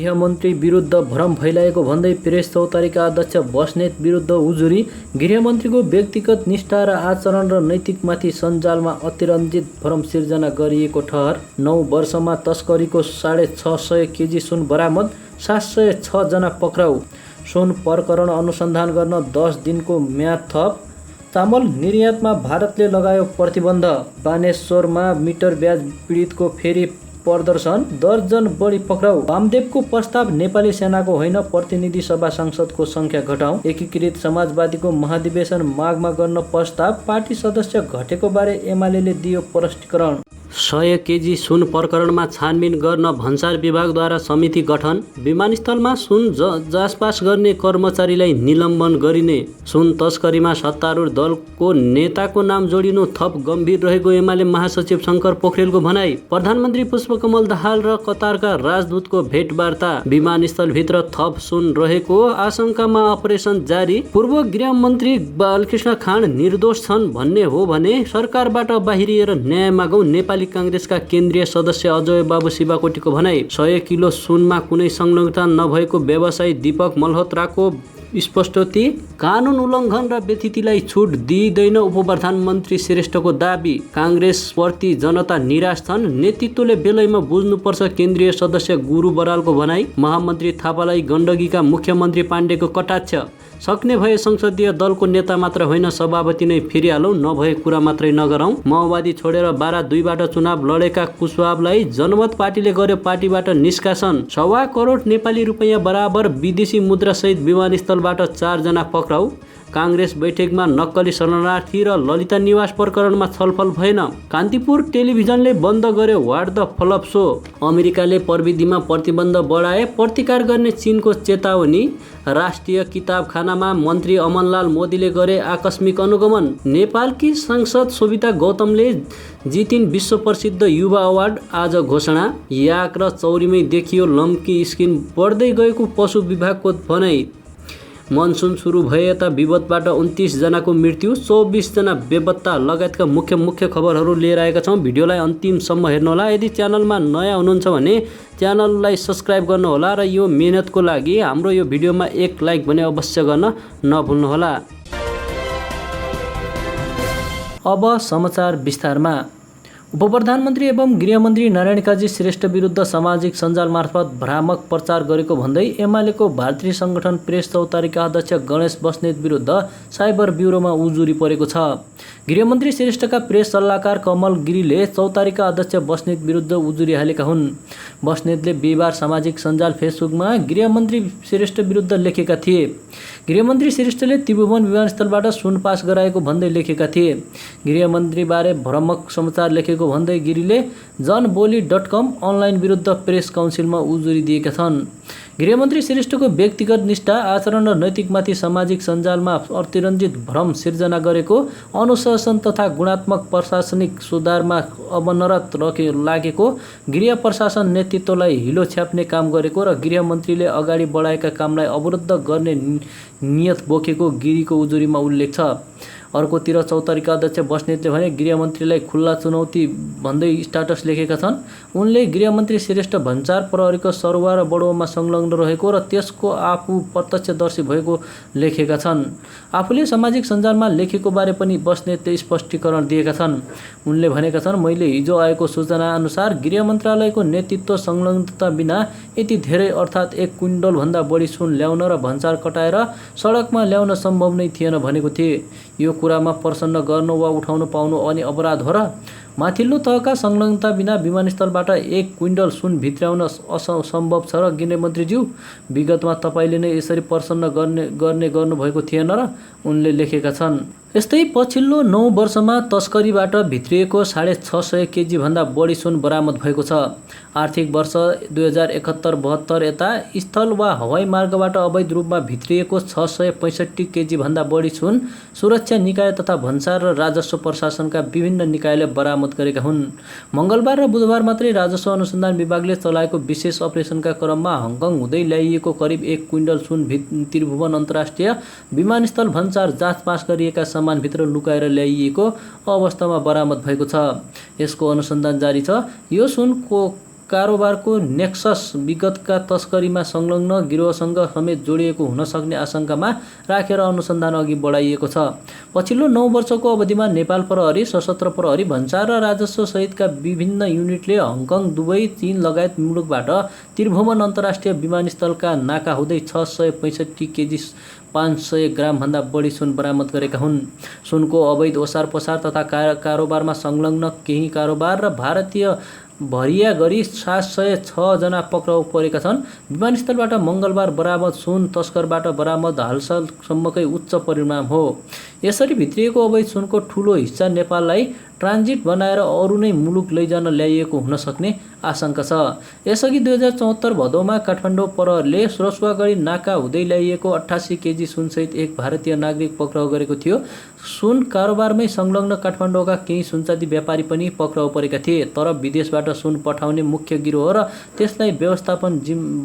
गृहमन्त्री विरुद्ध भ्रम फैलाएको भन्दै प्रेस चौतारीका अध्यक्ष बस्नेत विरुद्ध उजुरी। गृहमन्त्रीको व्यक्तिगत निष्ठा र आचरण र नैतिकमाथि सञ्जालमा अतिरञ्जित भ्रम सिर्जना गरिएको ठहर। 9 वर्षमा तस्करीको 650 केजी सुन बरामद, 706 जना पक्राउ। सुन प्रकरण अनुसन्धान गर्न 10 दिनको म्याद थप। चामल निर्यातमा भारतले लगायो प्रतिबन्ध। बानेश्वरमा मिटर ब्याज पीडितको फेरि प्रदर्शन, दर्जन बढी पक्राउ। वामदेवको प्रस्ताव नेपाली सेनाको होइन, प्रतिनिधि सभा सांसदको संख्या घटाउँ। एकीकृत समाजवादीको महाधिवेशन माघमा गर्न प्रस्ताव, पार्टी सदस्य घटेको बारे एमालेले दियो प्रष्टीकरण। 100 केजी सुन प्रकरणमा छानबिन गर्न भन्सार विभागद्वारा समिति गठन। विमानस्थलमा सुन जाँचपास गर्ने कर्मचारीलाई निलम्बन गरिने। सुन तस्करीमा सत्तारूढ दलको नेताको नाम जोडिनु थप गम्भीर रहेको एमाले महासचिव शङ्कर पोखरेलको भनाई। प्रधानमन्त्री पुष्पकमल दाहाल र कतारका राजदूतको भेटवार्ता। विमानस्थलभित्र थप सुन रहेको आशंकामा अपरेसन जारी। पूर्व गृहमन्त्री बालकृष्ण खाँड निर्दोष छन् भन्ने हो भने सरकारबाट बाहिरिएर न्याय मागौँ। नेपाली कांग्रेसका केन्द्रीय सदस्य अजय बाबु शिवाकोटीको भनाई। 100 किलो सुनमा कुनै संलग्नता नभएको व्यवसायी दीपक मल्होत्राको स्पष्टोक्ति। कानुन उल्लङ्घन र व्यतिथिलाई छुट दिइँदैन उपप्रधानमन्त्री श्रेष्ठको दाबी। कांग्रेसप्रति जनता निराश छन्, नेतृत्वले बेलैमा बुझ्नुपर्छ केन्द्रीय सदस्य गुरु बरालको भनाई। महामन्त्री थापालाई गण्डकीका मुख्यमन्त्री पाण्डेको कटाक्ष। सक्ने भए संसदीय दलको नेता मात्र होइन सभापति नै फेरिहालौँ, नभए कुरा मात्रै नगरौँ। माओवादी छोडेर बारा 2बाट चुनाव लडेका कुशवाहालाई जनमत पार्टीले गर्यो पार्टीबाट निष्कासन। 1.25 करोड नेपाली रुपैयाँ बराबर विदेशी मुद्रासहित विमानस्थलबाट 4 जना पक्राउ। कांग्रेस बैठकमा नक्कली शरणार्थी र ललिता निवास प्रकरणमा छलफल भएन। कान्तिपुर टेलिभिजनले बन्द गर्यो व्हाट द फ्लप शो। अमेरिकाले प्रविधिमा प्रतिबन्ध बढाए, प्रतिकार गर्ने चीनको चेतावनी। राष्ट्रिय किताबखानामा मन्त्री अमनलाल मोदीले गरे आकस्मिक अनुगमन। नेपालकी सांसद शोभिता गौतमले जितिन् विश्व प्रसिद्ध युवा अवार्ड, आज घोषणा। याक र चौरीमै देखियो लम्की स्किन बढ्दै गएको पशु विभागको भनाई। मनसुन सुरु भए यता विपदबाट 29 जनाको मृत्यु, 24 जना बेपत्ता लगायतका मुख्य खबरहरू लिएर आएका छौँ। भिडियोलाई अन्तिमसम्म हेर्नुहोला। यदि च्यानलमा नयाँ हुनुहुन्छ भने च्यानललाई सब्स्क्राइब गर्नुहोला र यो मेहनतको लागि हाम्रो यो भिडियोमा एक लाइक भने अवश्य गर्न नभुल्नुहोला। अब समाचार विस्तारमा। उपप्रधानमन्त्री एवं गृहमन्त्री नारायण काजी श्रेष्ठ विरुद्ध सामाजिक सञ्जाल मार्फत भ्रामक प्रचार गरेको भन्दै एमालेको भारतीय संगठन प्रेस चौतारीका अध्यक्ष गणेश बस्नेत विरुद्ध साइबर ब्युरोमा उजुरी परेको छ। गृहमन्त्री श्रेष्ठका प्रेस सल्लाहकार कमल गिरीले चौतारीका अध्यक्ष बस्नेत विरुद्ध उजुरी हालेका हुन्। बस्नेतले बिहिबार सामाजिक सञ्जाल फेसबुकमा गृहमन्त्री श्रेष्ठ विरुद्ध लेखेका थिए। गृहमन्त्री श्रेष्ठले त्रिभुवन विमानस्थलबाट सुन पास गराएको भन्दै लेखेका थिए। गृहमन्त्रीबारे भ्रामक समाचार लेखेको भन्दै गिरीले जनबोली.com अनलाइन विरुद्ध प्रेस काउन्सिलमा उजुरी दिएका छन्। गृहमन्त्री श्रेष्ठको व्यक्तिगत निष्ठा, आचरण र नैतिकमाथि सामाजिक सञ्जालमा अतिरञ्जित भ्रम सिर्जना गरेको, अनुशासन तथा गुणात्मक प्रशासनिक सुधारमा अवनरत लागेको, गृह प्रशासन नेतृत्वलाई हिलो छ्याप्ने काम गरेको र गृहमन्त्रीले अगाडि बढाएका कामलाई अवरुद्ध गर्ने नियत बोकेको गिरीको उजुरीमा उल्लेख छ। अर्कोतिर चौतारीका अध्यक्ष बस्नेतले भने गृहमन्त्रीलाई खुल्ला चुनौती भन्दै स्टाटस लेखेका छन्। उनले गृहमन्त्री श्रेष्ठ भन्सार प्रहरीको सरुवा र बडोमा संलग्न रहेको र त्यसको आफू प्रत्यक्षदर्शी भएको लेखेका छन्। आफूले सामाजिक सञ्जालमा लेखेको बारे पनि बस्नेतले स्पष्टीकरण दिएका छन्। उनले भनेका छन्, मैले हिजो आएको सूचना अनुसार गृह मन्त्रालयको नेतृत्व संलग्नता बिना यति धेरै अर्थात् 1 क्विन्टलभन्दा बढी सुन ल्याउन र भन्सार कटाएर सडकमा ल्याउन सम्भव नै थिएन भनेको थिए। यो कुरामा प्रसन्न गर्नु वा उठाउन पाउनु अनि अपराध हो र? माथिल्लो तहका संलग्नता बिना विमानस्थलबाट 1 क्विन्टल सुन भित्राउन असम्भव छ र गृहमन्त्रीज्यू? विगतमा तपाईँले नै यसरी प्रसन्न गर्नुभएको थिएन र? उनले लेखेका छन्। यस्तै पछिल्लो 9 वर्षमा तस्करीबाट भित्रिएको 650 केजी भन्दा बढी सुन बरामद भएको छ। आर्थिक वर्ष 2071-72 यता स्थल वा हवाई मार्गबाट अवैध रूपमा भित्रिएको 665 केजी भन्दा बढी सुन सुरक्षा निकाय तथा भन्सार र राजस्व प्रशासनका विभिन्न निकायले बरामद गरेका हुन्। मंगलबार र बुधबार मात्रै राजस्व अनुसन्धान विभागले चलाएको विशेष अपरेसनका क्रममा हङकङ हुँदै ल्याइएको करिब 1 क्विन्टल सुन त्रिभुवन अन्तर्राष्ट्रिय विमानस्थल भन्सार जाँचपास गरिएका सामानभित्र लुकाएर ल्याइएको अवस्थामा बरामद भएको छ। यसको अनुसन्धान जारी छ। यो सुन कारोबारको नेक्सस विगतका तस्करीमा संलग्न गिरोहसँग समेत जोडिएको हुन सक्ने आशंकामा राखेर अनुसन्धान अघि बढाइएको छ। पछिल्लो 9 वर्षको अवधिमा नेपाल प्रहरी, सशस्त्र प्रहरी, भन्सार र राजस्व सहितका विभिन्न युनिटले हङकङ, दुबई, चीन लगायत मुलुकबाट त्रिभुवन अन्तर्राष्ट्रिय विमानस्थलका नाका हुँदै 665 केजी 500 ग्रामभन्दा बढी सुन बरामद गरेका हुन्। सुनको अवैध ओसार पसार तथा कारोबारमा संलग्न केही कारोबार र भारतीय भरिया गरी 706 जना पक्राउ परेका छन्। विमानस्थलबाट मङ्गलबार बरामद सुन तस्करबाट बरामद हालसालसम्मकै उच्च परिमाण हो। यसरी भित्रिएको अवैध सुनको ठूलो हिस्सा नेपाललाई ट्रान्जिट बनाएर अरू नै मुलुक लैजान ल्याइएको हुन सक्ने आशंका छ। यसअघि 2074 भदौमा काठमाडौँ प्रहरीले सुरसुवागढी नाका हुँदै ल्याइएको 88 केजी सुनसहित एक भारतीय नागरिक पक्राउ गरेको थियो। सुन कारोबारमै संलग्न काठमाडौँका केही सुनचाँदी व्यापारी पनि पक्राउ परेका थिए। तर विदेशबाट सुन पठाउने मुख्य गिरोह र त्यसलाई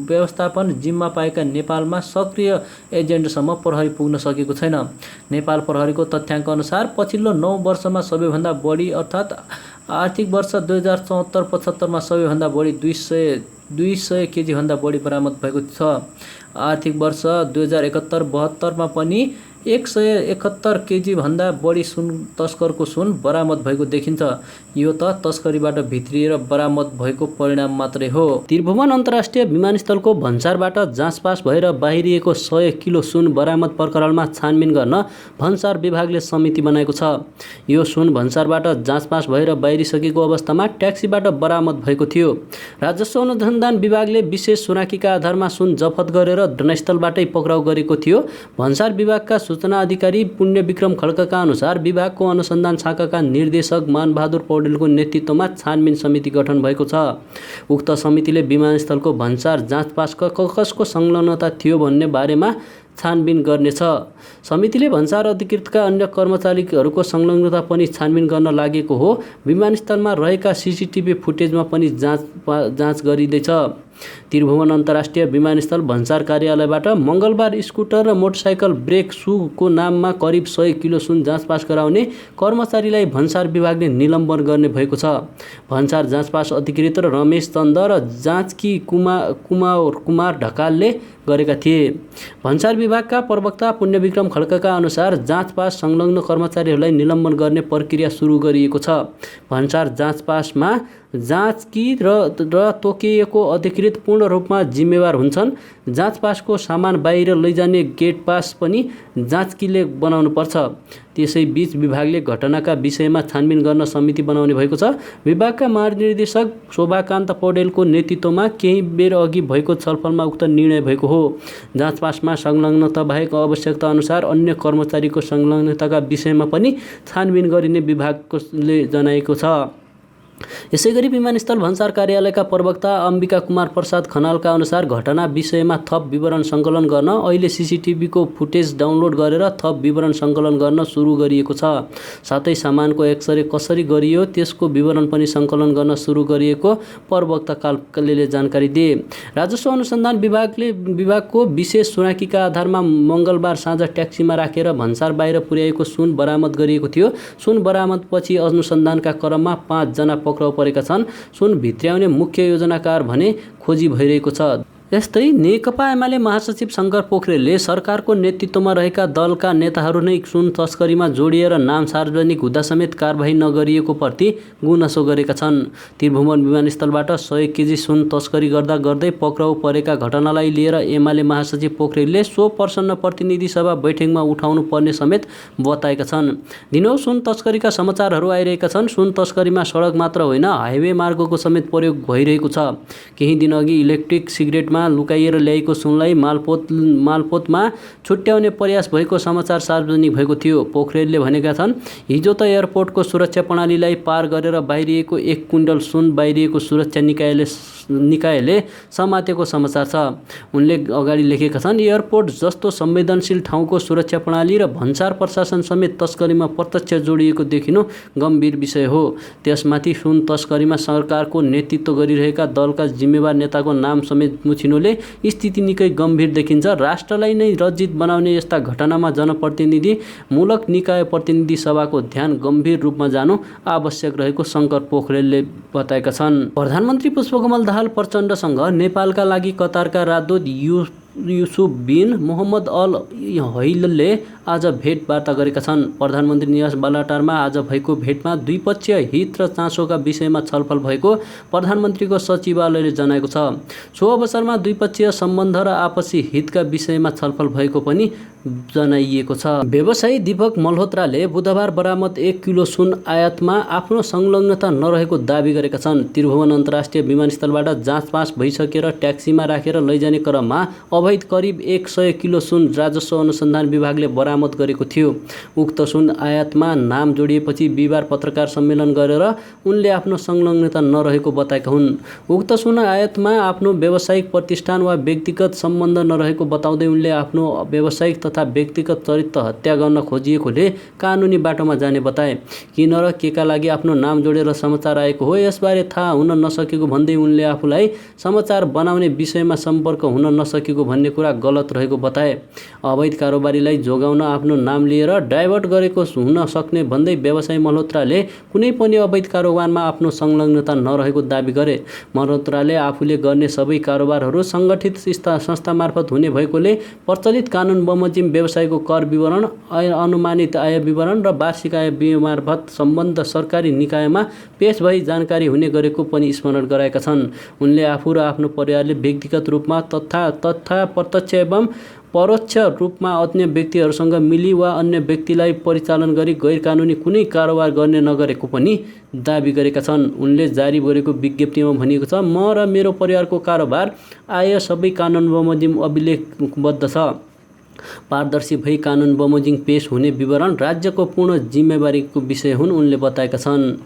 व्यवस्थापन जिम्मा पाएका नेपालमा सक्रिय एजेन्टसम्म प्रहरी पुग्न सकेको छैन। नेपाल प्रहरीको तथ्याङ्क अनुसार पछिल्लो 9 वर्षमा सबैभन्दा बढी अर्थात् आर्थिक वर्ष 2074-75 मा सबैभन्दा बढी 200 केजीभन्दा बढी बरामद भएको छ। आर्थिक वर्ष 2071-72 मा पनि 171 केजी भन्दा बढी सुन तस्करको सुन बरामद भएको देखिन्छ। यो त तस्करीबाट भित्रिएर बरामद भएको परिणाम मात्रै हो। त्रिभुवन अन्तर्राष्ट्रिय विमानस्थलको भन्सारबाट जाँचपास भएर बाहिरिएको 100 किलो सुन बरामद प्रकरणमा छानबिन गर्न भन्सार विभागले समिति बनाएको छ। यो सुन भन्सारबाट जाँचपास भएर बाहिरिसकेको अवस्थामा ट्याक्सीबाट बरामद भएको थियो। राजस्व अनुसन्धान विभागले विशेष सुराकीका आधारमा सुन जफत गरेर घटनास्थलबाटै पक्राउ गरेको थियो। भन्सार विभागका सूचना अधिकारी पुण्य विक्रम खड्काका अनुसार विभागको अनुसन्धान शाखाका निर्देशक मानबहादुर पौडेलको नेतृत्वमा छानबिन समिति गठन भएको छ। उक्त समितिले विमानस्थलको भन्सार जाँचपास कसको संलग्नता थियो भन्ने बारेमा छानबिन गर्नेछ। समितिले भन्सार अधिकृतका अन्य कर्मचारीहरूको संलग्नता पनि छानबिन गर्न लागेको हो। विमानस्थलमा रहेका सीसीटीभी फुटेजमा पनि जाँच गरिँदैछ। त्रिभुवन अन्तर्राष्ट्रिय विमानस्थल भन्सार कार्यालयबाट मङ्गलबार स्कुटर र मोटरसाइकल ब्रेक सूको नाममा करिब 100 किलो सुन जाँचपास गराउने कर्मचारीलाई भन्सार विभागले निलम्बन गर्ने भएको छ। भन्सार जाँचपास अधिकृत रमेश चन्द र जाँचकी कुमार ढकालले गरेका थिए। भन्सार विभागका प्रवक्ता पुण्य विक्रम खड्काका अनुसार जाँचपास संलग्न कर्मचारीहरूलाई निलम्बन गर्ने प्रक्रिया सुरु गरिएको छ। भन्सार जाँचपासमा जाँचकी र तोकिएको अधिकृत पूर्ण रूपमा जिम्मेवार हुन्छन्। जाँचपासको सामान बाहिर लैजाने गेट पास पनि जाँचकीले बनाउनु पर्छ। त्यसैबीच विभागले घटनाका विषयमा छानबिन गर्न समिति बनाउने भएको छ। विभागका महानिर्देशक शोभाकान्त पौडेलको नेतृत्वमा केही बेर अघि भएको छलफलमा उक्त निर्णय भएको हो। जाँचपासमा संलग्नता बाहेक आवश्यकता अनुसार अन्य कर्मचारीको संलग्नताका विषयमा पनि छानबिन गरिने विभागले जनाएको छ। यसैगरी विमानस्थल भन्सार कार्यालयका प्रवक्ता अम्बिका कुमार प्रसाद खनालका अनुसार घटना विषयमा थप विवरण सङ्कलन गर्न अहिले सीसीटीभीको फुटेज डाउनलोड गरेर थप विवरण सङ्कलन गर्न सुरु गरिएको छ। साथै सामानको एक्सरे कसरी गरियो त्यसको विवरण पनि सङ्कलन गर्न सुरु गरिएको प्रवक्ता कालले जानकारी दिए। राजस्व अनुसन्धान विभागको विशेष सुराकीका आधारमा मङ्गलबार साँझ ट्याक्सीमा राखेर भन्सार बाहिर पुर्याएको सुन बरामद गरिएको थियो। सुन बरामदपछि अनुसन्धानका क्रममा 5 जना पक्राउ परेका छन्। सुन भित्र्याउने मुख्य योजनाकार भने खोजी भइरहेको छ। यस्तै नेकपा एमाले महासचिव शङ्कर पोखरेलले सरकारको नेतृत्वमा रहेका दलका नेताहरू नै सुन तस्करीमा जोडिएर नाम सार्वजनिक हुँदा समेत कारबाही नगरिएको प्रति गुनासो गरेका छन्। त्रिभुवन विमानस्थलबाट 100 केजी सुन तस्करी गर्दै पक्राउ परेका घटनालाई लिएर एमाले महासचिव पोखरेलले सो प्रसन्न प्रतिनिधि सभा बैठकमा उठाउनु पर्ने समेत बताएका छन्। दिनौ सुन तस्करीका समाचारहरू आइरहेका छन्। सुन तस्करीमा सडक मात्र होइन, हाइवे मार्गको समेत प्रयोग भइरहेको छ। केही दिनअघि इलेक्ट्रिक सिगरेटमा लुकाइएर ल्याएको सुनलाई मालपोतमा छुट्याउने प्रयास भएको समाचार सार्वजनिक भएको थियो। पोखरेलले भनेका छन्, हिजो त एयरपोर्टको सुरक्षा प्रणालीलाई पार गरेर बाहिरिएको 1 क्विन्टल सुन बाहिरिएको सुरक्षा निकायले समातेको समाचार छ। उनले अगाडि लेखेका छन्, एयरपोर्ट जस्तो संवेदनशील ठाउँको सुरक्षा प्रणाली र भन्सार प्रशासन समेत तस्करीमा प्रत्यक्ष जोडिएको देखिनु गम्भीर विषय हो। त्यसमाथि सुन तस्करीमा सरकारको नेतृत्व गरिरहेका दलका जिम्मेवार नेताको नाम समेत मुछिनु सकिनुले स्थिति निकै गम्भीर देखिन्छ। राष्ट्रलाई नै लज्जित बनाउने यस्ता घटनामा जनप्रतिनिधि मूलक निकाय प्रतिनिधि सभाको ध्यान गम्भीर रूपमा जानु आवश्यक रहेको शङ्कर पोखरेलले बताएका छन्। प्रधानमन्त्री पुष्पकमल दाहाल प्रचण्डसँग नेपालका लागि कतारका राजदूत युसुफ बिन मोहम्मद अल हैलले आज भेटवार्ता गरेका छन्। प्रधानमन्त्री निवास बालाटारमा आज भएको भेटमा द्विपक्षीय हित र चासोका विषयमा छलफल भएको प्रधानमन्त्रीको सचिवालयले जनाएको छ। सो अवसरमा द्विपक्षीय सम्बन्ध र आपसी हितका विषयमा छलफल भएको पनि जनाइएको छ। व्यवसायी दीपक मल्होत्राले बुधबार बरामद 1 किलो सुन आयातमा आफ्नो संलग्नता नरहेको दावी गरेका छन्। त्रिभुवन अन्तर्राष्ट्रिय विमानस्थलबाट जाँचपास भइसकेर ट्याक्सीमा राखेर लैजाने क्रममा अवैध करिब 100 किलो सुन राजस्व अनुसन्धान विभागले बरामद गरेको थियो। उक्त सुन आयातमा नाम जोडिएपछि बिहिबार पत्रकार सम्मेलन गरेर उनले आफ्नो संलग्नता नरहेको बताएका हुन्। उक्त सुन आयातमा आफ्नो व्यावसायिक प्रतिष्ठान वा व्यक्तिगत सम्बन्ध नरहेको बताउँदै उनले आफ्नो व्यावसायिक तथा व्यक्तिगत चरित्र हत्या गर्न खोजिएकोले कानुनी बाटोमा जाने बताए। किन र केका लागि आफ्नो नाम जोडेर समाचार आएको हो यसबारे थाहा हुन नसकेको भन्दै उनले आफूलाई समाचार बनाउने विषयमा सम्पर्क हुन नसकेको भन्ने कुरा गलत रहेको बताए। अवैध कारोबारीलाई जोगाउन आफ्नो नाम लिएर डाइभर्ट गरेको हुन सक्ने भन्दै व्यवसायी मल्होत्राले कुनै पनि अवैध कारोबारमा आफ्नो संलग्नता नरहेको दावी गरे। मल्होत्राले आफूले गर्ने सबै कारोबारहरू सङ्गठित संस्था मार्फत हुने भएकोले प्रचलित कानुन बमोजिम व्यवसायको कर विवरण, अनुमानित आय विवरण र वार्षिक आय मार्फत सम्बद्ध सरकारी निकायमा पेश भई जानकारी हुने गरेको पनि स्मरण गराएका छन्। उनले आफू र आफ्नो परिवारले व्यक्तिगत रूपमा तथा प्रत्यक्ष एवं परोक्ष रूपमा अन्य व्यक्तिहरूसँग मिली वा अन्य व्यक्तिलाई परिचालन गरी गैरकानुनी कुनै कारोबार गर्ने नगरेको पनि दावी गरेका छन्। उनले जारी गरेको विज्ञप्तिमा भनिएको छ, म र मेरो परिवारको कारोबार आय सबै कानुन बमोजिम अभिलेखबद्ध छ। पारदर्शी भई कानुन बमोजिम पेश हुने विवरण राज्यको पूर्ण जिम्मेवारीको विषय हुन् उनले बताएका छन्।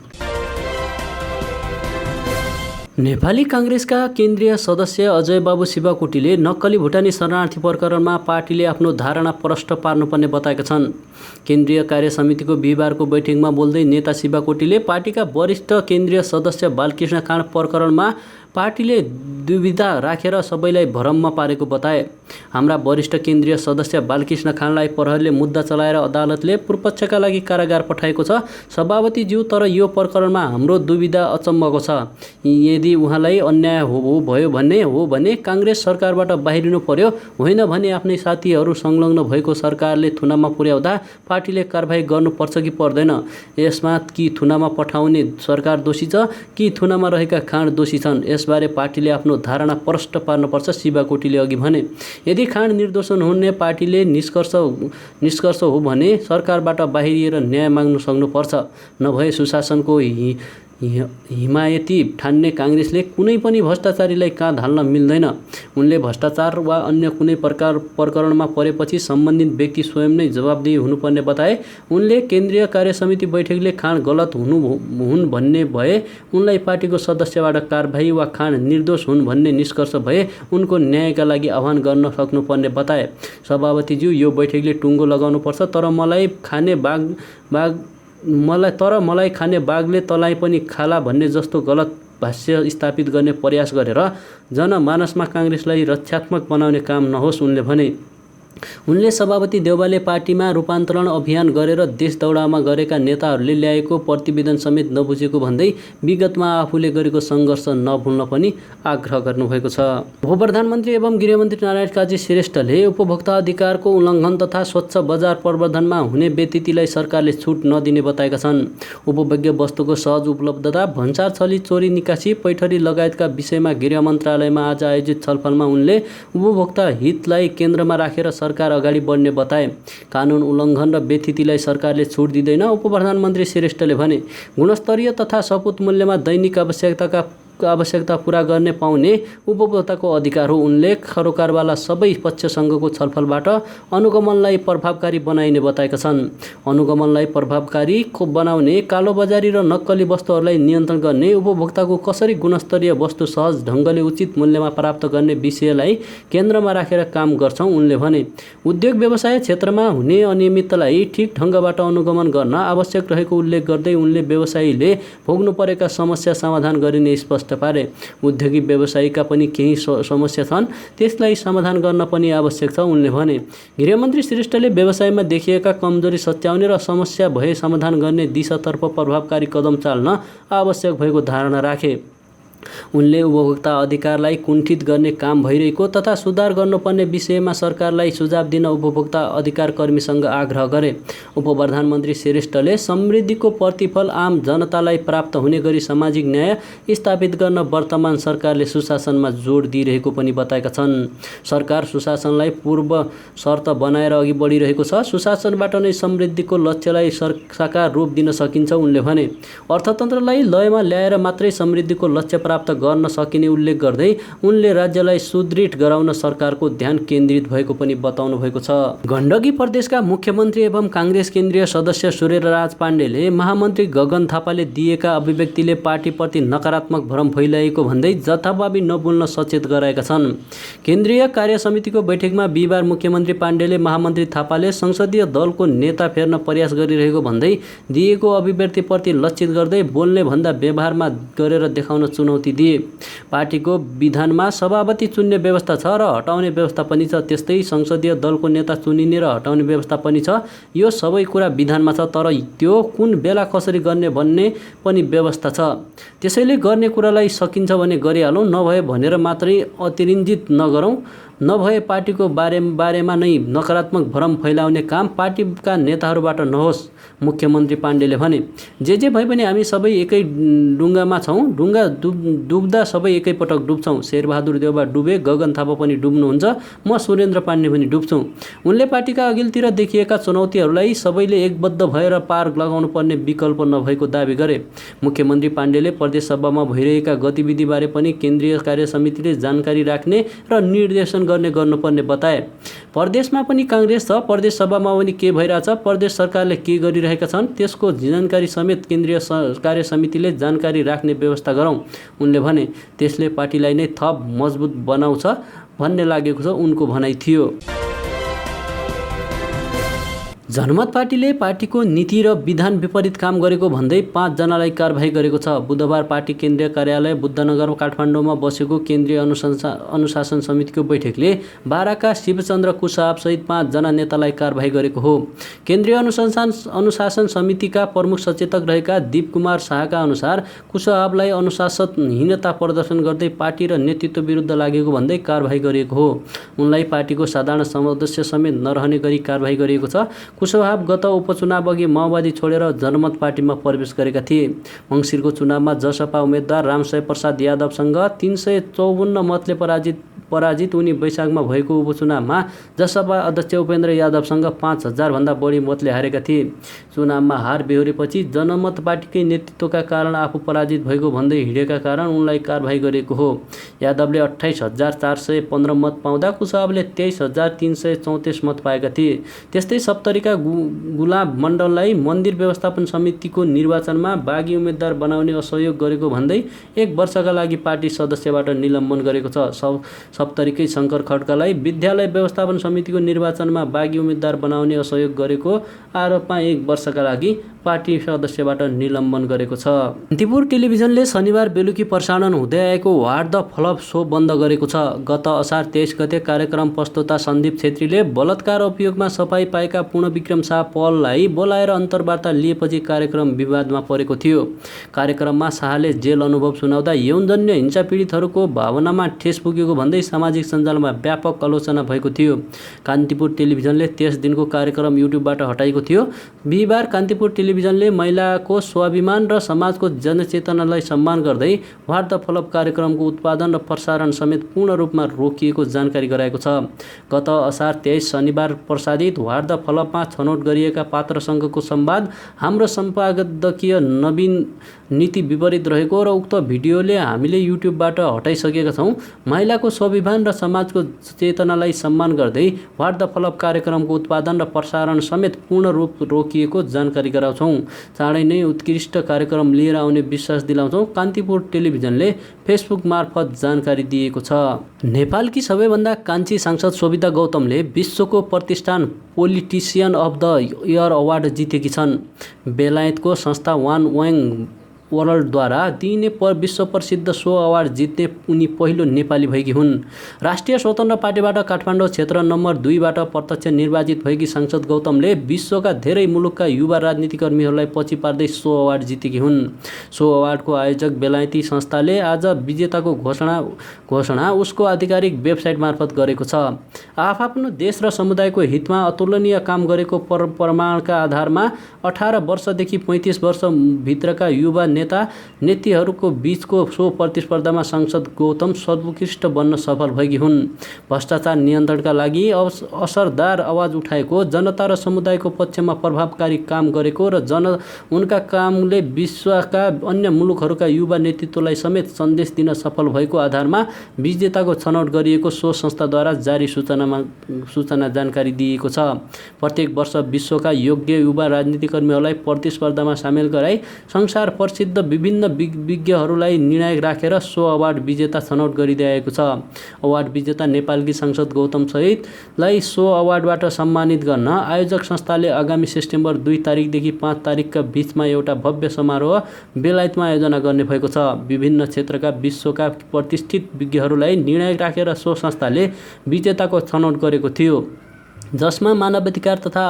नेपाली काङ्ग्रेसका केन्द्रीय सदस्य अजय बाबु शिवाकोटीले नक्कली भुटानी शरणार्थी प्रकरणमा पार्टीले आफ्नो धारणा प्रष्ट पार्नुपर्ने बताएका छन्। केन्द्रीय कार्य समितिको बिहिबारको बैठकमा बोल्दै नेता शिवाकोटीले पार्टीका वरिष्ठ केन्द्रीय सदस्य बालकृष्ण खाँड प्रकरणमा पार्टीले दुविधा राखेर सबैलाई भ्रममा पारेको बताए। हाम्रा वरिष्ठ केन्द्रीय सदस्य बालकृष्ण खाँडलाई प्रहरीले मुद्दा चलाएर अदालतले पूर्वपक्षका लागि कारागार पठाएको छ। सभापतिज्यू, तर यो प्रकरणमा हाम्रो दुविधा अचम्मको छ। यदि उहाँलाई अन्याय भयो भने काङ्ग्रेस सरकारबाट बाहिरिनु पर्यो, होइन भने आफ्नै साथीहरू संलग्न भएको सरकारले थुनामा पुर्याउँदा पार्टीले कारबाही गर्नुपर्छ कि पर्दैन? यसमा कि थुनामा पठाउने सरकार दोषी छ कि थुनामा रहेका खाँड दोषी छन्? यसबारे पार्टीले आफ्नो धारणा प्रष्ट पार्नुपर्छ, शिवाकोटीले अघि भने। यदि खाँड निर्दोषण हुने पार्टीले निष्कर्ष हो भने सरकारबाट बाहिरिएर न्याय माग्नु सक्नुपर्छ। नभए सुशासनको हिमायती ठान्ने काङ्ग्रेसले कुनै पनि भ्रष्टाचारीलाई काँध हाल्न मिल्दैन। उनले भ्रष्टाचार वा अन्य कुनै प्रकरणमा परेपछि सम्बन्धित व्यक्ति स्वयं नै जवाबदेही हुनुपर्ने बताए। उनले केन्द्रीय कार्य समिति बैठकले खाँड गलत हुन् भन्ने भए उनलाई पार्टीको सदस्यबाट कारबाही वा खाँड निर्दोष हुन् भन्ने निष्कर्ष भए उनको न्यायका लागि आह्वान गर्न सक्नुपर्ने बताए। सभापतिज्यू, यो बैठकले टुङ्गो लगाउनुपर्छ, तर मलाई खाने बाघले तँलाई पनि खाला भन्ने जस्तो गलत भाष्य स्थापित गर्ने प्रयास गरेर जनमानसमा काङ्ग्रेसलाई रक्षात्मक बनाउने काम नहोस्, उनले भने। उनले सभापति देउवाले पार्टीमा रूपान्तरण अभियान गरेर देश दौडामा गरेका नेताहरूले ल्याएको प्रतिवेदन समेत नबुझेको भन्दै विगतमा आफूले गरेको सङ्घर्ष नभुल्न पनि आग्रह गर्नुभएको छ। उपप्रधानमन्त्री एवं गृहमन्त्री नारायण काजी श्रेष्ठले उपभोक्ता अधिकारको उल्लङ्घन तथा स्वच्छ बजार प्रवर्धनमा हुने व्यतिथिलाई सरकारले छुट नदिने बताएका छन्। उपभोग्य वस्तुको सहज उपलब्धता, भन्सार छली, चोरी निकासी, पैठरी लगायतका विषयमा गृह मन्त्रालयमा आज आयोजित छलफलमा उनले उपभोक्ता हितलाई केन्द्रमा राखेर सरकार अगाडि बढ्ने बताए। कानुन उल्लङ्घन र व्यतिथिलाई सरकारले छुट दिँदैन, उपप्रधानमन्त्री श्रेष्ठले भने। गुणस्तरीय तथा सपुत मूल्यमा दैनिक आवश्यकता पूरा गर्ने पाउने उपभोक्ताको अधिकार हो। उनले सरोकारवाला सबै पक्षसँगको छलफलबाट अनुगमनलाई प्रभावकारी बनाइने बताएका छन्। अनुगमनलाई प्रभावकारी बनाउने, कालोबजारी र नक्कली वस्तुहरूलाई नियन्त्रण गर्ने, उपभोक्ताको कसरी गुणस्तरीय वस्तु सहज ढङ्गले उचित मूल्यमा प्राप्त गर्ने विषयलाई केन्द्रमा राखेर काम गर्छौँ, उनले भने। उद्योग व्यवसाय क्षेत्रमा हुने अनियमिततालाई ठिक ढङ्गबाट अनुगमन गर्न आवश्यक रहेको उल्लेख गर्दै उनले व्यवसायीले भोग्नु परेका समस्या समाधान गरिने स्पष्ट स्पष्ट पारे। उद्योगी व्यवसायीका पनि केही समस्या छन्, त्यसलाई समाधान गर्न पनि आवश्यक छ उनले भने। गृहमन्त्री श्रेष्ठले व्यवसायमा देखिएका कमजोरी सच्याउने र समस्या भए समाधान गर्ने दिशातर्फ प्रभावकारी कदम चाल्न आवश्यक भएको धारणा राखे। उनले उपभोक्ता अधिकारलाई कुण्ठित गर्ने काम भइरहेको तथा सुधार गर्नुपर्ने विषयमा सरकारलाई सुझाव दिन उपभोक्ता अधिकार कर्मीसँग आग्रह गरे। उपप्रधानमन्त्री श्रेष्ठले समृद्धिको प्रतिफल आम जनतालाई प्राप्त हुने गरी सामाजिक न्याय स्थापित गर्न वर्तमान सरकारले सुशासनमा जोड दिइरहेको पनि बताएका छन्। सरकार सुशासनलाई पूर्व शर्त बनाएर अघि बढिरहेको छ। सुशासनबाट नै समृद्धिको लक्ष्यलाई साकार रूप दिन सकिन्छ उनले भने। अर्थतन्त्रलाई लयमा ल्याएर मात्रै समृद्धिको लक्ष्य प्राप्त गर्न सकिने उल्लेख गर्दै उनले राज्यलाई सुदृढ गराउन सरकारको ध्यान केन्द्रित भएको पनि बताउनु भएको छ। गण्डकी प्रदेशका मुख्यमन्त्री एवं काङ्ग्रेस केन्द्रीय सदस्य सूर्यराज पाण्डेले महामन्त्री गगन थापाले दिएका अभिव्यक्तिले पार्टीप्रति नकारात्मक भ्रम फैलाएको भन्दै जथाभावी नबोल्न सचेत गराएका छन्। केन्द्रीय कार्य समितिको बैठकमा बिहिबार मुख्यमन्त्री पाण्डेले महामन्त्री थापाले संसदीय दलको नेता फेर्न प्रयास गरिरहेको भन्दै दिएको अभिव्यक्तिप्रति लक्षित गर्दै बोल्ने भन्दा व्यवहारमा गरेर देखाउन चुनौती दिए। पार्टीको विधानमा सभापति चुन्ने व्यवस्था छ र हटाउने व्यवस्था पनि छ, त्यस्तै संसदीय दलको नेता चुनिने र हटाउने व्यवस्था पनि छ। यो सबै कुरा विधानमा छ, तर त्यो कुन बेला कसरी गर्ने भन्ने पनि व्यवस्था छ। त्यसैले गर्ने कुरालाई सकिन्छ भने गरिहालौँ, नभए भनेर मात्रै अतिरञ्जित नगरौँ। नभए पार्टीको बारेमा नै नकारात्मक भ्रम फैलाउने काम पार्टीका नेताहरूबाट नहोस्, मुख्यमन्त्री पाण्डेले भने। जे भए पनि हामी सबै एकै डुङ्गामा छौँ, डुङ्गा डुब्दा सबै एकैपटक डुब्छौँ। शेरबहादुर देउवा डुबे, गगन थापा पनि डुब्नुहुन्छ, म सुरेन्द्र पाण्डे पनि डुब्छौँ। उनले पार्टीका अघिल्तिर देखिएका चुनौतीहरूलाई सबैले एकबद्ध भएर पार लगाउनु पर्ने विकल्प नभएको दावी गरे। मुख्यमन्त्री पाण्डेले प्रदेश सभामा भइरहेका गतिविधिबारे पनि केन्द्रीय कार्य समितिले जानकारी राख्ने र निर्देशन गर्नुपर्ने बताए। प्रदेशमा पनि काङ्ग्रेस छ, प्रदेश सभामा पनि के भइरहेछ, प्रदेश सरकारले के गरिरहेका छन् त्यसको जानकारी समेत केन्द्रीय कार्य समितिले जानकारी राख्ने व्यवस्था गरौँ उनले भने। त्यसले पार्टीलाई नै थप मजबुत बनाउँछ भन्ने लागेको छ उनको भनाइ थियो। जनमत पार्टीले पार्टीको नीति र विधान विपरीत काम गरेको भन्दै 5 जनालाई कारबाही गरेको छ। बुधबार पार्टी केन्द्रीय कार्यालय बुद्धनगर काठमाडौँमा बसेको केन्द्रीय अनुशासन समितिको बैठकले बाराका शिवचन्द्र कुशवाहा सहित 5 जना नेतालाई कारबाही गरेको हो। केन्द्रीय अनुशासन समितिका प्रमुख सचेतक रहेका दीप कुमार शाहका अनुसार कुशवाहालाई अनुशासनहीनता प्रदर्शन गर्दै पार्टी र नेतृत्व विरुद्ध लागेको भन्दै कारबाही गरिएको हो। उनलाई पार्टीको साधारण सदस्य समेत नरहने गरी कारबाही गरिएको छ। कुशवाहा गत उपचुनावअघि माओवादी छोडेर जनमत पार्टीमा प्रवेश गरेका थिए। मङ्सिरको चुनावमा जसपा उम्मेद्वार रामशय प्रसाद यादवसँग 354 मतले पराजित उनी वैशाखमा भएको उपचुनावमा जसपा अध्यक्ष उपेन्द्र यादवसँग 5000 भन्दा बढी मतले हारेका थिए। चुनावमा हार बेहोरेपछि जनमत पार्टीकै नेतृत्वका कारण आफू पराजित भएको भन्दै हिँडेका कारण उनलाई कारबाही गरेको हो। यादवले 28415 मत पाउँदा कुशवाहाले 23334 मत पाएका थिए। त्यस्तै सप्तरीका गुलाब मण्डललाई मन्दिर व्यवस्थापन समितिको निर्वाचनमा बागी उम्मेद्वार बनाउने असहयोग गरेको भन्दै 1 वर्षका लागि पार्टी सदस्यबाट निलम्बन गरेको छ। सप्तरीकै शङ्कर खड्कालाई विद्यालय व्यवस्थापन समितिको निर्वाचनमा बागी उम्मेद्वार बनाउने असहयोग गरेको आरोपमा 1 वर्षका लागि पार्टी सदस्यबाट निलम्बन गरेको छ। कान्तिपुर टेलिभिजनले शनिबार बेलुकी प्रसारण हुँदै आएको व्हाट द फ्लप सो बन्द गरेको छ। गत असार 23 गते कार्यक्रम प्रस्तोता सन्दीप छेत्रीले बलात्कार अभियोगमा सफाई पाएका पूर्णविक्रम शाह पललाई बोलाएर अन्तर्वार्ता लिएपछि कार्यक्रम विवादमा परेको थियो। कार्यक्रममा शाहले जेल अनुभव सुनाउँदा यौनजन्य हिंसा पीडितहरूको भावनामा ठेस पुगेको भन्दै सामाजिक सञ्जालमा व्यापक आलोचना भएको थियो। कान्तिपुर टेलिभिजनले त्यस दिनको कार्यक्रम युट्युबबाट हटाएको थियो। बिहिबार कान्तिपुर टेलिभिजनले महिलाको स्वाभिमान र समाजको जनचेतनालाई सम्मान गर्दै व्हाट द फ्लप कार्यक्रमको उत्पादन र प्रसारण समेत पूर्ण रूपमा रोकिएको जानकारी गराएको छ। गत असार 23 शनिबार प्रसारित व्हाट द फ्लपमा छनौट गरिएका पात्रसँगको संवाद हाम्रो सम्पादकीय नवीन नीति विपरीत रहेको र उक्त भिडियोले हामीले युट्युबबाट हटाइसकेका छौँ। महिलाको स्वाभिमान र समाजको चेतनालाई सम्मान गर्दै व्हाट द फ्लप कार्यक्रमको उत्पादन र प्रसारण समेत पूर्ण रूप रोकिएको जानकारी गराउँछौँ। चाँडै नै उत्कृष्ट कार्यक्रम लिएर आउने विश्वास दिलाउँछौँ, कान्तिपुर टेलिभिजनले फेसबुक मार्फत जानकारी दिएको छ। नेपालकी सबैभन्दा कान्छी सांसद शोभिता गौतमले विश्वको प्रतिष्ठान politician of the year award जितेकी छन्। बेलायतको संस्था वान वाङ वर्ल्डद्वारा दिइने विश्व प्रसिद्ध सो अवार्ड जित्ने उनी पहिलो नेपाली भएकी हुन्। राष्ट्रिय स्वतन्त्र पार्टीबाट काठमाडौँ क्षेत्र नम्बर 2बाट प्रत्यक्ष निर्वाचित भएकी सांसद गौतमले विश्वका धेरै मुलुकका युवा राजनीतिकर्मीहरूलाई पछि पार्दै सो अवार्ड जितेकी हुन्। सो अवार्डको आयोजक बेलायती संस्थाले आज विजेताको घोषणा उसको आधिकारिक वेबसाइट मार्फत गरेको छ। आफ्नो देश र समुदायको हितमा अतुलनीय काम गरेको प्रमाणका आधारमा 18 वर्षदेखि 35 वर्षभित्रका युवा नेताहरूको बीचको सो प्रतिस्पर्धामा सांसद गौतम सर्वोत्कृष्ट बन्न सफल भएकी हुन्। भ्रष्टाचार नियन्त्रणका लागि असरदार आवाज उठाएको, जनता र समुदायको पक्षमा प्रभावकारी काम गरेको र उनका कामले विश्वका अन्य मुलुकहरूका युवा नेतृत्वलाई समेत सन्देश दिन सफल भएको आधारमा विजेताको छनौट गरिएको सो संस्थाद्वारा जारी सूचना जानकारी दिएको छ। प्रत्येक वर्ष विश्वका योग्य युवा राजनीतिकर्मीहरूलाई प्रतिस्पर्धामा सामेल गराई संसार प्रसिद्ध विभिन्न विज्ञहरूलाई निर्णायक राखेर सो अवार्ड विजेता छनौट गरिदिएको छ। अवार्ड विजेता नेपालकी सांसद गौतम सहितलाई सो अवार्डबाट सम्मानित गर्न आयोजक संस्थाले आगामी सेप्टेम्बर 2 तारिकदेखि 5 तारिकका बीचमा एउटा भव्य समारोह बेलायतमा आयोजना गर्ने भएको छ। विभिन्न क्षेत्रका विश्वका प्रतिष्ठित विज्ञहरूलाई निर्णायक राखेर सो संस्थाले विजेताको छनौट गरेको थियो, जसमा मानवाधिकार तथा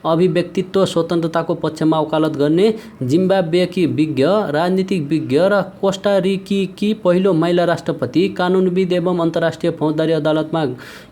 अभिव्यक्तित्व स्वतन्त्रताको पक्षमा वकालत गर्ने जिम्बाब्वेकी विज्ञ, राजनीतिक विज्ञ र कोस्टारिकीकी पहिलो महिला राष्ट्रपति, कानुनविद एवं अन्तर्राष्ट्रिय फौजदारी अदालतमा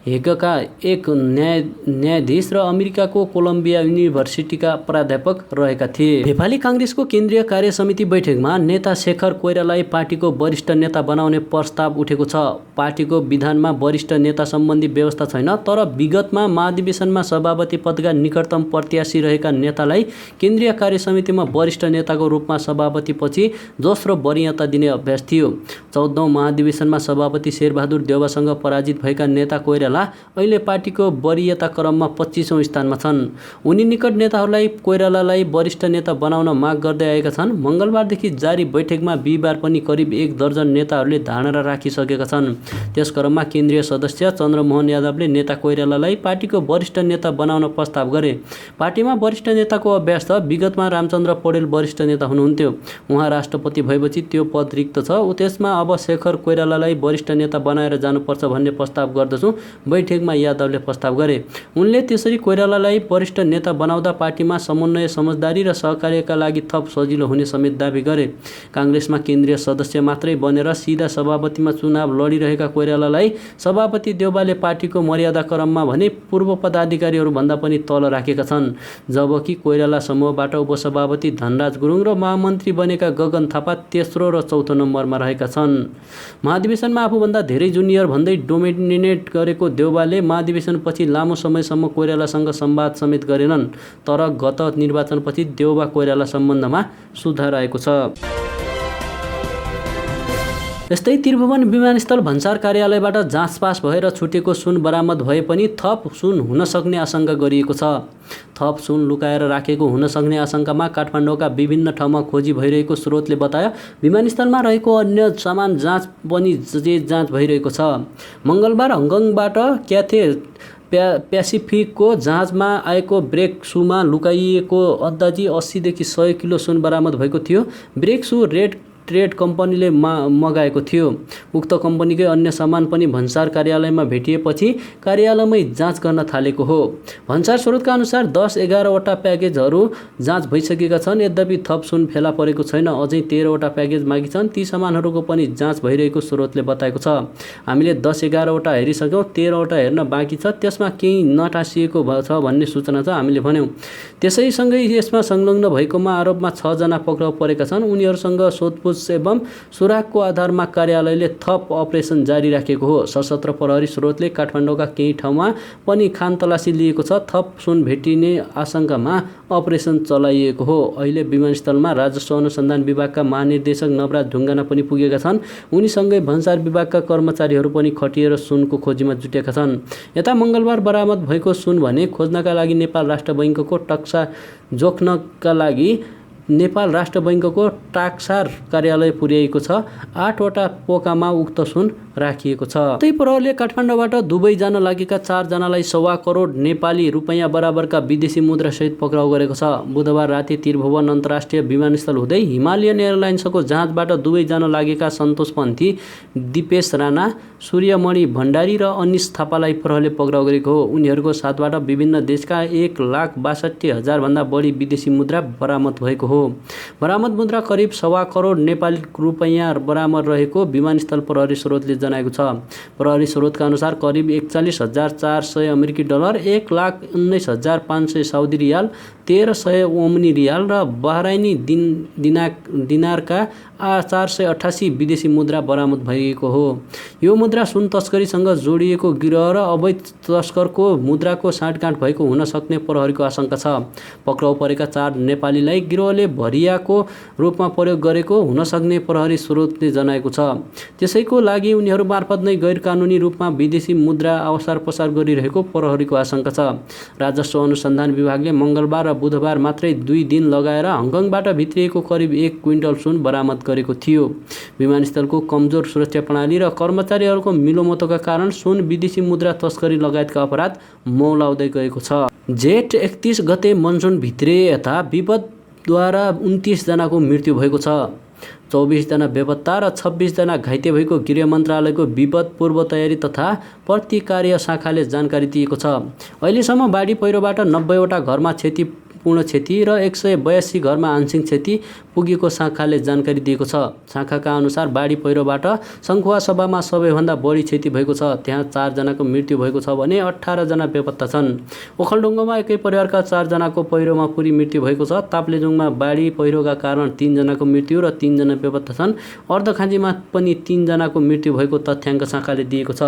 हेगका एक न्यायाधीश र अमेरिकाको कोलम्बिया युनिभर्सिटीका प्राध्यापक रहेका थिए। नेपाली काङ्ग्रेसको केन्द्रीय कार्य समिति बैठकमा नेता शेखर कोइरालालाई पार्टीको वरिष्ठ नेता बनाउने प्रस्ताव उठेको छ। पार्टीको विधानमा वरिष्ठ नेता सम्बन्धी व्यवस्था छैन, तर विगतमा महाधिवेशनमा सभापति पदका निकटतम प्रत्याशी रहेका नेतालाई केन्द्रीय कार्य समितिमा वरिष्ठ नेताको रूपमा सभापतिपछि दोस्रो वरियता दिने अभ्यास थियो। 14औं महाधिवेशनमा सभापति शेरबहादुर देउवासँग पराजित भएका नेता कोइराला अहिले पार्टीको वरियता क्रममा 25औं स्थानमा छन्। उनी निकट नेताहरूलाई कोइरालालाई वरिष्ठ नेता बनाउन माग गर्दै आएका छन्। मङ्गलबारदेखि जारी बैठकमा बिहिबार पनि करिब 1 दर्जन नेताहरूले धारणा राखिसकेका छन्। त्यस क्रममा केन्द्रीय सदस्य चन्द्रमोहन यादवले नेता कोइरालालाई पार्टीको वरिष्ठ नेता बनाउन प्रस्ताव गरे। पार्टीमा वरिष्ठ नेताको अभ्यास छ। विगतमा रामचन्द्र पौडेल वरिष्ठ नेता हुनुहुन्थ्यो। उहाँ राष्ट्रपति भएपछि त्यो पद रिक्त छ। त्यसमा अब शेखर कोइरालालाई वरिष्ठ नेता बनाएर जानुपर्छ भन्ने प्रस्ताव गर्दछु, बैठकमा यादवले प्रस्ताव गरे। उनले त्यसरी कोइरालालाई वरिष्ठ नेता बनाउँदा पार्टीमा समन्वय, समझदारी र सहकार्यका लागि थप सजिलो हुने समेत दावी गरे। काङ्ग्रेसमा केन्द्रीय सदस्य मात्रै बनेर सिधा सभापतिमा चुनाव लडिरहेका कोइरालालाई सभापति देउवाले पार्टीको मर्यादा क्रममा भने पूर्व पदाधिकारीहरूभन्दा पनि तल राखेका छन्, जबकि कोइराला समूहबाट उपसभापति धनराज गुरुङ र महामन्त्री बनेका गगन थापा तेस्रो र चौथो नम्बरमा रहेका छन्। महाधिवेशनमा आफूभन्दा धेरै जुनियर भन्दै डोमिनेट गरेको देउवाले महाधिवेशनपछि लामो समयसम्म कोइरालासँग संवाद समेत गरेनन्, तर गत निर्वाचनपछि देउवा कोइराला सम्बन्धमा सुधार आएको छ। यस्तै त्रिभुवन विमानस्थल भन्सार कार्यालयबाट जाँचपास भएर छुटेको सुन बरामद भए पनि थप सुन हुन सक्ने आशंका गरिएको छ। थप सुन लुकाएर राखेको हुन सक्ने आशंकामा काठमाडौँका विभिन्न ठाउँमा खोजी भइरहेको स्रोतले बतायो। विमानस्थलमा रहेको अन्य सामान जाँच पनि जाँच भइरहेको छ। मङ्गलबार हङकङबाट क्याथे प्यासिफिकको जहाजमा आएको ब्रेक सूमा लुकाइएको अन्दाजी 80 देखि 100 किलो सुन बरामद भएको थियो। ब्रेक सू रेड ट्रेड कम्पनीले मगाएको थियो। उक्त कम्पनीकै अन्य सामान पनि भन्सार कार्यालयमा भेटिएपछि कार्यालयमै जाँच गर्न थालेको हो। भन्सार स्रोतका अनुसार 10-11 वटा प्याकेजहरू जाँच भइसकेका छन्। यद्यपि थप सुन फेला परेको छैन। अझै 13 वटा प्याकेज बाँकी छन्। ती सामानहरूको पनि जाँच भइरहेको स्रोतले बताएको छ। हामीले 10-11 वटा हेरिसक्यौँ, 13 वटा हेर्न बाँकी छ। त्यसमा केही नटाँसिएको छ भन्ने सूचना छ, हामीले भन्यौँ। त्यसैसँगै यसमा संलग्न भएकोमा आरोपमा 6 जना पक्राउ परेका छन्। उनीहरूसँग सोधपुछ एवं सुरागको आधारमा कार्यालयले थप अपरेसन जारी राखेको हो। सशस्त्र प्रहरी स्रोतले काठमाडौँका केही ठाउँमा पनि खान तलासी लिएको छ। थप सुन भेटिने आशंकामा अपरेसन चलाइएको हो। अहिले विमानस्थलमा राजस्व अनुसन्धान विभागका महानिर्देशक नवराज ढुङ्गाना पनि पुगेका छन्। उनीसँगै भन्सार विभागका कर्मचारीहरू पनि खटिएर सुनको खोजीमा जुटेका छन्। यता मङ्गलबार बरामद भएको सुन भने खोज्नका लागि नेपाल राष्ट्र बैङ्कको टक्सा जोख्नका लागि नेपाल राष्ट्र बैंकको टाक्सार कार्यालय पुर्याएको छ। 8वटा पोकामा उक्त सुन राखिएको छ। त्यही प्रहरले काठमाडौँबाट दुबई जान लागेका 4 जनालाई 1.25 करोड नेपाली रुपैयाँ बराबरका विदेशी मुद्रासहित पक्राउ गरेको छ। बुधबार राति त्रिभुवन अन्तर्राष्ट्रिय विमानस्थल हुँदै हिमालयन एयरलाइन्सको जहाजबाट दुबई जान लागेका सन्तोष पन्थी, दिपेश राणा, सूर्यमणि भण्डारी र अनिश थापालाई प्रहरले पक्राउ गरेको हो। उनीहरूको साथबाट विभिन्न देशका 1,62,000 भन्दा बढी विदेशी मुद्रा बरामद भएको हो। बरामद मुद्रा करिब 1.25 करोड नेपाली रुपैयाँ बरामद रहेको विमानस्थल प्रहरी स्रोतले जनाएको छ। प्रहरी स्रोतका अनुसार करिब 41,400 अमेरिकी dollar, 1,19,500 Saudi riyal, 1,300 Omani riyal र बहराइनी दिनारका 488 विदेशी मुद्रा बरामद भएको हो। यो मुद्रा सुन तस्करीसँग जोडिएको गिरोह र अवैध तस्करको मुद्राको साँठगाँठ भएको हुन सक्ने प्रहरीको आशंका छ। पक्राउ परेका 4 नेपालीलाई गिरोहले भरियाको रूपमा प्रयोग गरेको हुन सक्ने प्रहरी स्रोतले जनाएको छ। त्यसैको लागि उनीहरू मार्फत नै गैरकानुनी रूपमा विदेशी मुद्रा अवसर पसार गरिरहेको प्रहरीको आशंका छ। राजस्व अनुसन्धान विभागले मङ्गलबार र बुधबार मात्रै 2 दिन लगाएर हङकङबाट भित्रिएको करिब 1 क्विन्टल सुन बरामद गरेको थियो। विमानस्थलको कमजोर सुरक्षा प्रणाली र कर्मचारीहरूको मिलोमतोका कारण सुन, विदेशी मुद्रा तस्करी लगायतका अपराध मौलाउँदै गएको छ। जेठ 31 गते मनसुन भित्रे यता विपदद्वारा 29 जनाको मृत्यु भएको छ। 24 जना बेपत्ता र 26 जना घाइते भएको गृह मन्त्रालयको विपद पूर्व तयारी तथा प्रतिकार्य शाखाले जानकारी दिएको छ। अहिलेसम्म बाढी पहिरोबाट 90वटा घरमा पूर्ण क्षति र 182 घरमा आंशिक क्षति पुगेको शाखाले जानकारी दिएको छ। शाखाका अनुसार बाढी पहिरोबाट सङ्खुवा सभामा सबैभन्दा बढी क्षति भएको छ। त्यहाँ 4 जनाको मृत्यु भएको छ भने 18 जना बेपत्ता छन्। ओखलढुङ्गामा एकै परिवारका 4 जनाको पहिरोमा पुरी मृत्यु भएको छ। ताप्लेजुङमा बाढी पहिरोका कारण 3 जनाको मृत्यु र 3 जना बेपत्ता छन्। अर्धखाँचीमा पनि 3 जनाको मृत्यु भएको तथ्याङ्क शाखाले दिएको छ।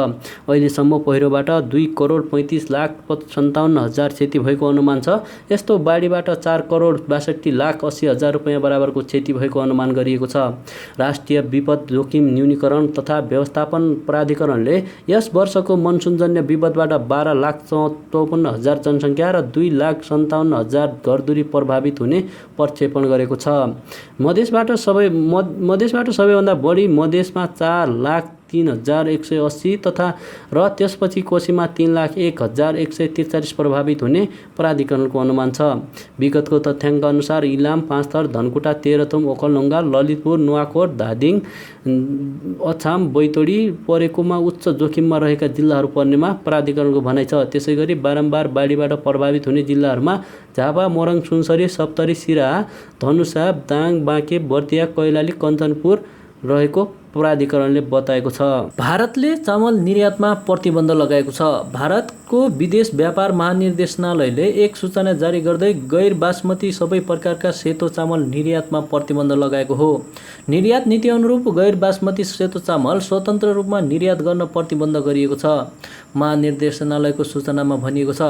अहिलेसम्म पहिरोबाट 2,35,57,000 क्षति भएको अनुमान छ। यस्तो बाढीबाट 4,62,80,000 रुपैयाँ बराबरको क्षति भएको अनुमान गरिएको छ। राष्ट्रिय विपद जोखिम न्यूनीकरण तथा व्यवस्थापन प्राधिकरणले यस वर्षको मनसुनजन्य विपदबाट 12,54,000 जनसङ्ख्या र 2,57,000 घरधुरी प्रभावित हुने प्रक्षेपण गरेको छ। मधेसबाट सबैभन्दा बढी मधेसमा 4,03,180 तथा र त्यसपछि कोशीमा 3,01,143 प्रभावित हुने प्राधिकरणको अनुमान छ। विगतको तथ्याङ्क अनुसार इलाम, पाँचथर, धनकुटा, तेह्रथुम, ओखलढुङ्गा, ललितपुर, नुवाकोट, धादिङ, अछाम, बैतडी परेकोमा उच्च जोखिममा रहेका जिल्लाहरू पर्नेमा प्राधिकरणको भनाइ छ। त्यसैगरी बारम्बार बाढीबाट प्रभावित हुने जिल्लाहरूमा झापा, मोरङ, सुनसरी, सप्तरी, सिराहा, धनुषा, दाङ, बाँके, बर्दिया, कैलाली, कञ्चनपुर रहेको प्राधिकरणले बताएको छ। भारतले चामल निर्यातमा प्रतिबन्ध लगाएको छ। भारतको विदेश व्यापार महानिर्देशनालयले एक सूचना जारी गर्दै गैर बासमती सबै प्रकारका सेतो चामल निर्यातमा प्रतिबन्ध लगाएको हो। निर्यात नीति अनुरूप गैर बासमती सेतो चामल स्वतन्त्र रूपमा निर्यात गर्न प्रतिबन्ध गरिएको छ। महानिर्देशनालयको सूचनामा भनिएको छ।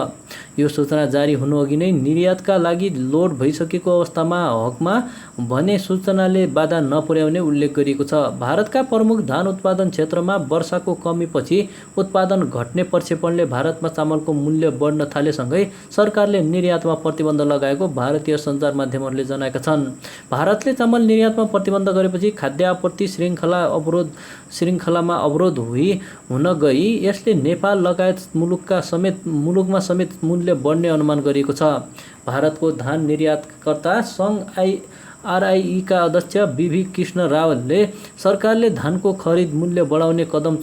यो सूचना जारी हुनुअघि नै निर्यातका लागि लोड भइसकेको अवस्थामा हकमा भने सूचनाले बाधा नपुर्याउने उल्लेख गरिएको छ। भारतका प्रमुख धान उत्पादन क्षेत्रमा वर्षाको कमीपछि उत्पादन घट्ने प्रक्षेपणले भारतमा चामलको मूल्य बढ्न थालेसँगै सरकारले निर्यातमा प्रतिबन्ध लगाएको भारतीय सञ्चार माध्यमहरूले जनाएका छन्। भारतले चामल निर्यातमा प्रतिबन्ध गरेपछि खाद्य आपूर्ति श्रृङ्खलामा अवरोध हुन गई यसले नेपाल लगायत मुलुकमा समेत मूल्य बढ्ने अनुमान गरिएको छ। भारतको धान निर्यातकर्ता सङ्घ आरआईका अध्यक्ष बीभी कृष्ण रावलले सरकारले धानको खरिद मूल्य बढाउने कदम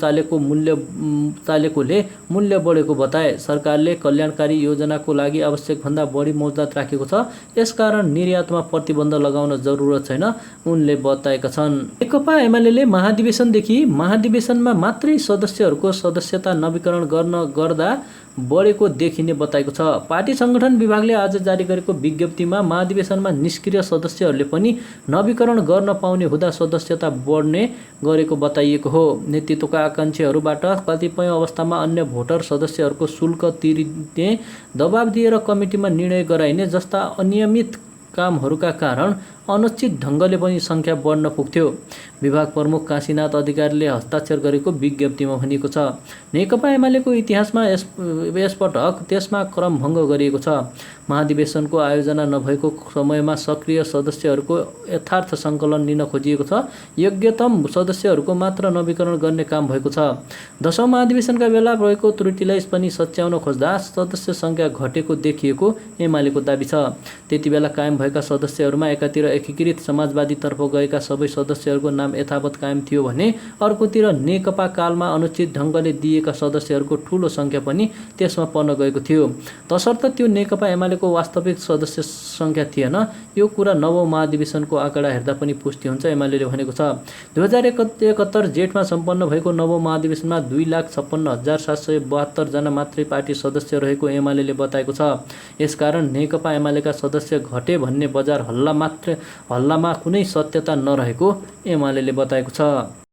चालेकोले मूल्य बढेको बताए। सरकारले कल्याणकारी योजनाको लागि आवश्यक भन्दा बढी मौजात राखेको छ, यसकारण निर्यातमा प्रतिबन्ध लगाउन जरुरत छैन उनले बताएका छन्। नेकपा एमाले महाधिवेशनदेखि महाधिवेशनमा मात्रै सदस्यहरूको सदस्यता नवीकरण गर्दा बढेको देखिने बताएको छ। पार्टी संगठन विभागले आज जारी गरेको विज्ञप्तिमा महाधिवेशनमा निष्क्रिय सदस्यहरूले पनि नवीकरण गर्न पाउने हुँदा सदस्यता बढ्ने गरेको बताइएको हो। नेतृत्वका आकांक्षीहरूबाट कतिपय अवस्थामा अन्य भोटर सदस्यहरूको शुल्क तिर्ने दबाब दिएर कमिटीमा निर्णय गराइने जस्ता अनियमित कामहरूका कारण अनिश्चित ढङ्गले पनि सङ्ख्या बढ्न पुग्थ्यो। विभाग प्रमुख काशीनाथ अधिकारीले हस्ताक्षर गरेको विज्ञप्तिमा भनिएको छ। नेकपा एमालेको इतिहासमा यसपटक त्यसमा क्रमभङ्ग गरिएको छ। महाधिवेशनको आयोजना नभएको समयमा सक्रिय सदस्यहरूको यथार्थ सङ्कलन लिन खोजिएको छ। योग्यतम सदस्यहरूको मात्र नवीकरण गर्ने काम भएको छ। 10औं महाधिवेशनका बेला भएको त्रुटिलाई पनि सच्याउन खोज्दा सदस्य सङ्ख्या घटेको देखिएको एमालेको दाबी छ। त्यतिबेला कायम भएका सदस्यहरूमा एकातिर एकीकृत समाजवादीतर्फ गएका सबै सदस्यहरूको नाम यथावत कायम थियो भने अर्कोतिर नेकपा कालमा अनुचित ढङ्गले दिएका सदस्यहरूको ठूलो सङ्ख्या पनि त्यसमा पर्न गएको थियो। तसर्थ त्यो नेकपा एमालेको वास्तविक सदस्य सङ्ख्या थिएन। यो कुरा 9औं महाधिवेशनको आँकडा हेर्दा पनि पुष्टि हुन्छ, एमालेले भनेको छ। 2071 जेठमा सम्पन्न भएको 9औं महाधिवेशनमा 2,56,772 जना मात्रै पार्टी सदस्य रहेको एमालेले बताएको छ। यसकारण नेकपा एमालेका सदस्य घटे भन्ने बजार हल्लामा कुनै सत्यता नरहेको एमालेले बताएको छ।